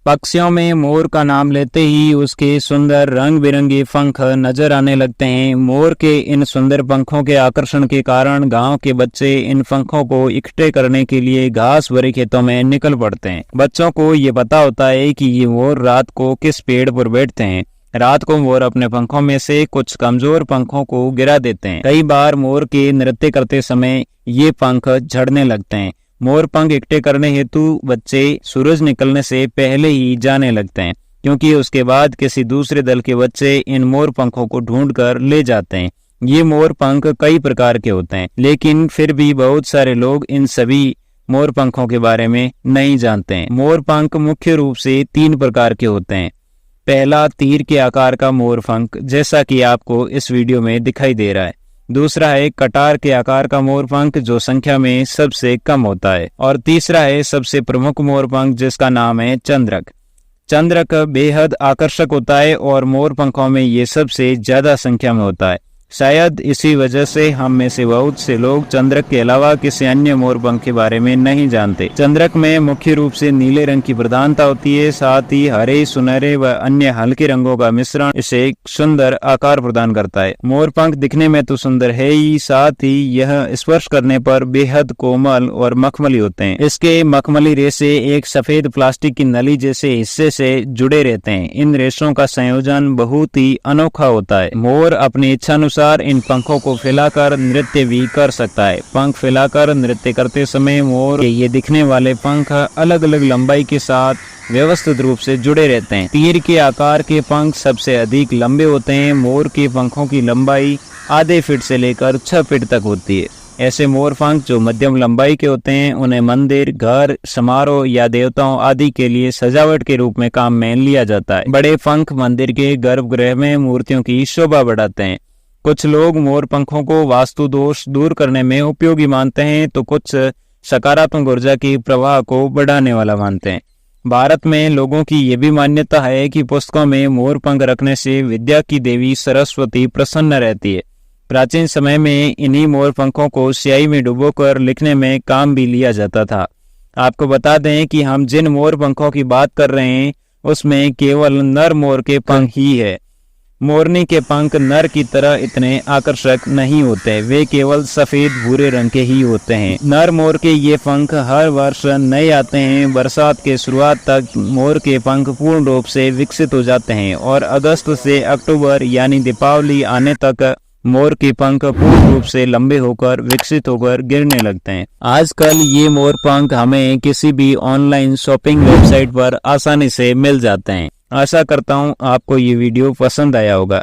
पक्षियों में मोर का नाम लेते ही उसके सुंदर रंग बिरंगे पंख नजर आने लगते हैं। मोर के इन सुंदर पंखों के आकर्षण के कारण गांव के बच्चे इन पंखों को इकट्ठे करने के लिए घास भरे खेतों में निकल पड़ते हैं। बच्चों को ये पता होता है कि ये मोर रात को किस पेड़ पर बैठते हैं। रात को मोर अपने पंखों में से कुछ कमजोर पंखों को गिरा देते हैं। कई बार मोर के नृत्य करते समय ये पंख झड़ने लगते हैं। मोर पंख इकट्ठे करने हेतु बच्चे सूरज निकलने से पहले ही जाने लगते हैं, क्योंकि उसके बाद किसी दूसरे दल के बच्चे इन मोर पंखों को ढूंढ कर ले जाते हैं। ये मोर पंख कई प्रकार के होते हैं, लेकिन फिर भी बहुत सारे लोग इन सभी मोर पंखों के बारे में नहीं जानते हैं। मोर पंख मुख्य रूप से 3 प्रकार के होते हैं। पहला, तीर के आकार का मोर पंख, जैसा कि आपको इस वीडियो में दिखाई दे रहा है। दूसरा है कटार के आकार का मोर पंख, जो संख्या में सबसे कम होता है। और तीसरा है सबसे प्रमुख मोर पंख, जिसका नाम है चंद्रक। चंद्रक बेहद आकर्षक होता है और मोर पंखों में ये सबसे ज्यादा संख्या में होता है। शायद इसी वजह से हम में से बहुत से लोग चंद्रक के अलावा किसी अन्य मोर पंख के बारे में नहीं जानते। चंद्रक में मुख्य रूप से नीले रंग की प्रधानता होती है, साथ ही हरे, सुनहरे व अन्य हल्के रंगों का मिश्रण इसे एक सुंदर आकार प्रदान करता है। मोर पंख दिखने में तो सुंदर है ही, साथ ही यह स्पर्श करने पर बेहद कोमल और मखमली होते हैं। इसके मखमली रेशे एक सफेद प्लास्टिक की नली जैसे हिस्से से जुड़े रहते हैं। इन रेशों का संयोजन बहुत ही अनोखा होता है। मोर अपनी इच्छा इन पंखों को फैलाकर नृत्य भी कर सकता है। पंख फैलाकर नृत्य करते समय मोर के ये दिखने वाले पंख अलग अलग लंबाई के साथ व्यवस्थित रूप से जुड़े रहते हैं। तीर के आकार के पंख सबसे अधिक लंबे होते हैं। मोर के पंखों की लंबाई आधे फीट से लेकर 6 फीट तक होती है। ऐसे मोर पंख जो मध्यम लंबाई के होते हैं, उन्हें मंदिर, घर, समारोह या देवताओं आदि के लिए सजावट के रूप में काम में लिया जाता है। बड़े पंख मंदिर के गर्भगृह में मूर्तियों की शोभा बढ़ाते हैं। कुछ लोग मोर पंखों को वास्तु दोष दूर करने में उपयोगी मानते हैं, तो कुछ सकारात्मक ऊर्जा की प्रवाह को बढ़ाने वाला मानते हैं। भारत में लोगों की ये भी मान्यता है कि पुस्तकों में मोर पंख रखने से विद्या की देवी सरस्वती प्रसन्न रहती है। प्राचीन समय में इन्हीं मोर पंखों को स्याही में डुबोकर लिखने में काम भी लिया जाता था। आपको बता दें कि हम जिन मोर पंखों की बात कर रहे हैं, उसमें केवल नर मोर के पंख ही है। मोरनी के पंख नर की तरह इतने आकर्षक नहीं होते, वे केवल सफेद भूरे रंग के ही होते हैं। नर मोर के ये पंख हर वर्ष नए आते हैं। बरसात के शुरुआत तक मोर के पंख पूर्ण रूप से विकसित हो जाते हैं और अगस्त से अक्टूबर यानी दीपावली आने तक मोर के पंख पूर्ण रूप से लंबे होकर विकसित होकर गिरने लगते हैं। आजकल ये मोर पंख हमें किसी भी ऑनलाइन शॉपिंग वेबसाइट पर आसानी से मिल जाते हैं। आशा करता हूँ आपको ये वीडियो पसंद आया होगा।